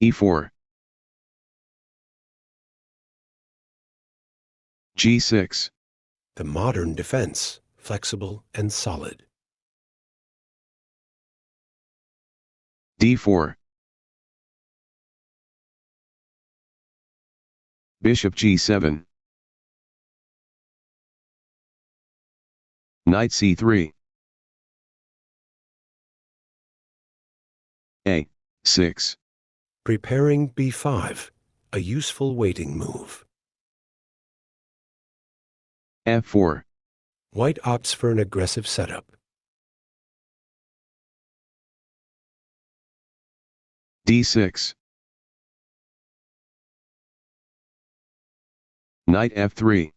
e4, g6, The modern defense, flexible and solid. d4, bishop g7, knight c3, a6, Preparing b5, a useful waiting move. f4, White opts for an aggressive setup. d6, knight f3,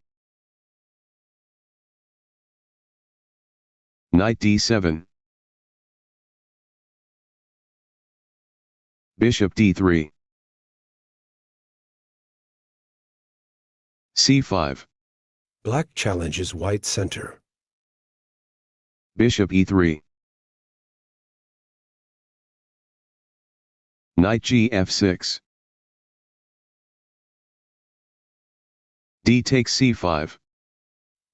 knight d7, bishop d3, c5, Black challenges white's center. bishop e3, knight gf6, d takes c5,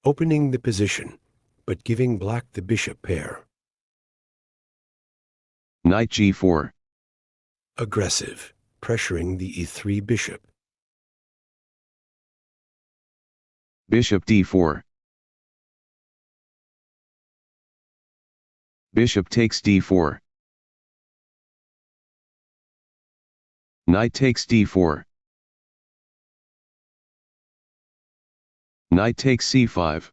Opening the position, but giving black the bishop pair. knight g4, Aggressive, pressuring the e3 bishop. bishop d4, bishop takes d4, knight takes d4, knight takes c5,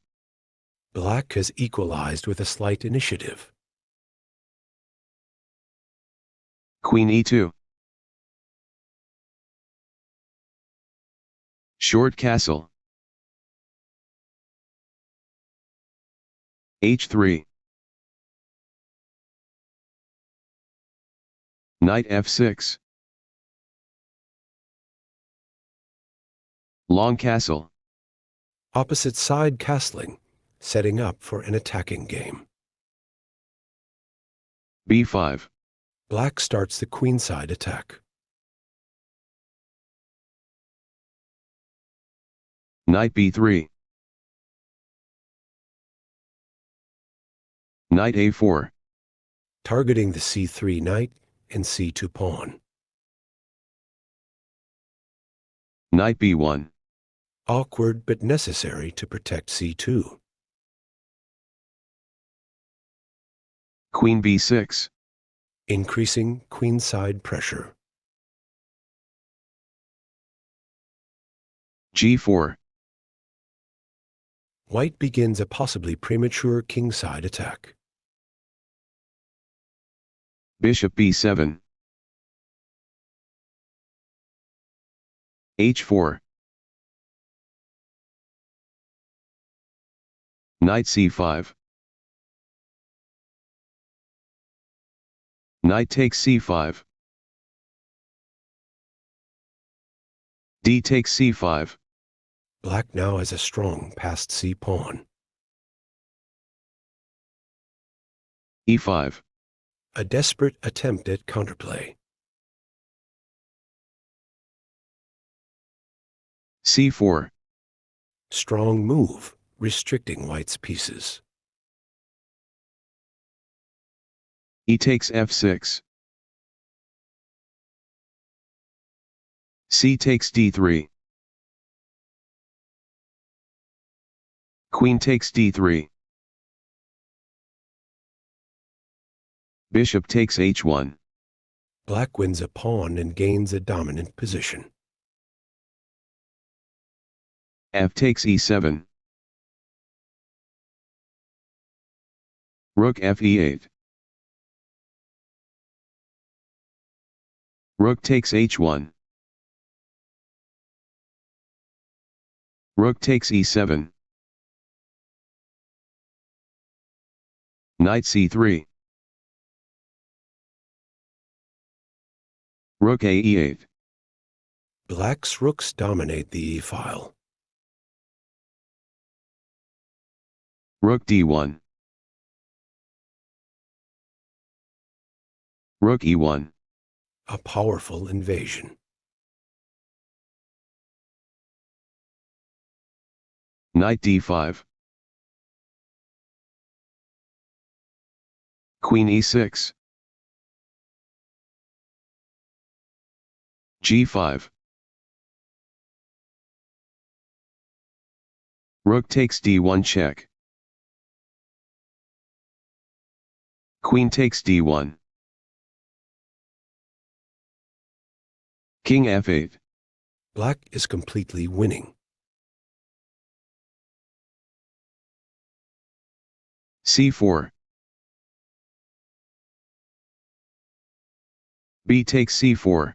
Black has equalized with a slight initiative. queen e2, short castle, h3, knight f6, long castle, Opposite side castling, setting up for an attacking game. b5, Black starts the queenside attack. knight b3, knight a4, Targeting the c3 knight and c2 pawn. knight b1, Awkward but necessary to protect c2. queen b6, Increasing queenside pressure. g4, White begins a possibly premature kingside attack. bishop b7, h4, knight c5, knight takes c5, d takes c5, Black now has a strong passed c pawn. e5, A desperate attempt at counterplay. c4, Strong move, restricting white's pieces. e takes f6, c takes d3, queen takes d3, bishop takes h1, Black wins a pawn and gains a dominant position. f takes e7, rook f e8, rook takes h1, rook takes e7, knight c3, rook a e8, Black's rooks dominate the e-file. rook d1, rook e1, a powerful invasion. Knight d5. Queen e6. g5. Rook takes d1 check. Queen takes d1. King f8. Black is completely winning. c4. B takes c4.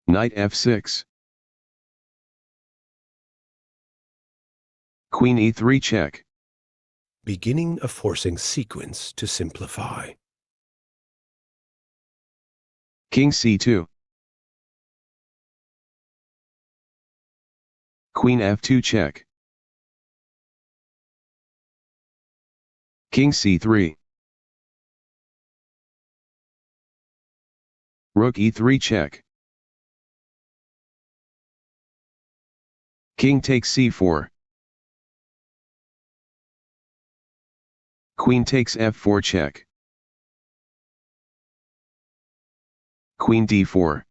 Knight f6. Queen e3 check. Beginning a forcing sequence to simplify. King c2. Queen f2 check. King c3. Rook e3 check. King takes c4. Queen takes f4 check. Queen d4.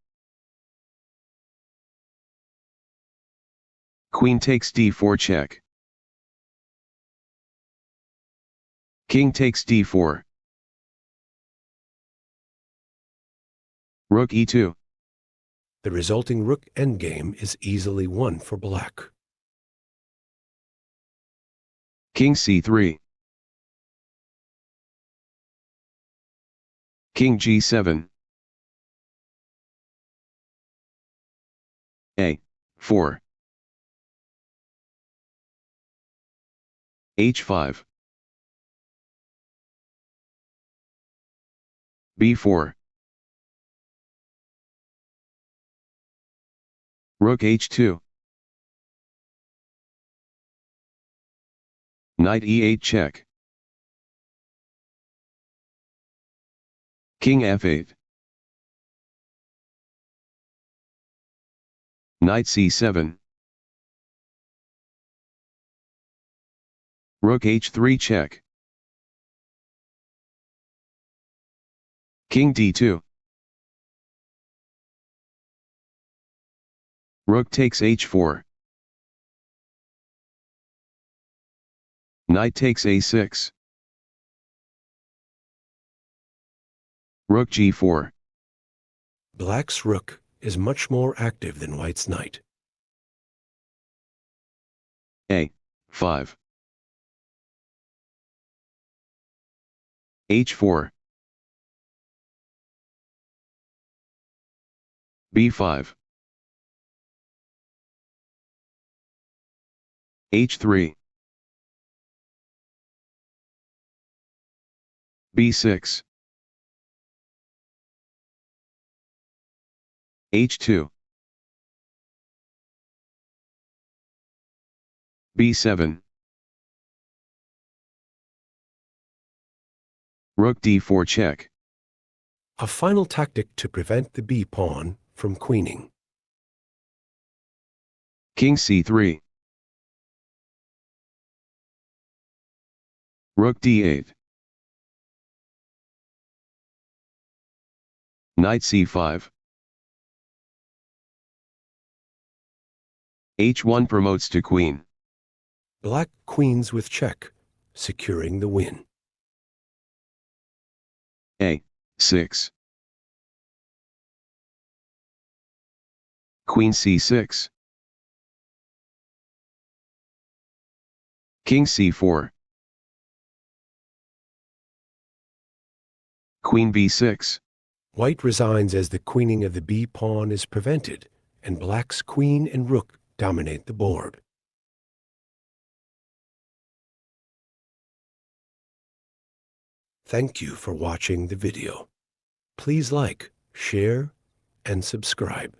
Queen takes d4 check. King takes d4. Rook e2. The resulting rook endgame is easily won for black. King c3. King g7. a4. h5. b4. Rook h2. Knight e8 check. King f8. Knight c7. Rook h3 check. King d2. Rook takes h4. Knight takes a6. Rook g4. Black's rook is much more active than white's knight. a5. h4. b5. h3. b6. h2. b7. Rook d4 check. A final tactic to prevent the b-pawn from queening. King c3. Rook d8. Knight c5. h1 promotes to queen. Black queens with check, securing the win. a6. Queen c6. King c4. Queen b6. White resigns as the queening of the b-pawn is prevented, and black's queen and rook dominate the board. Thank you for watching the video. Please like, share, and subscribe.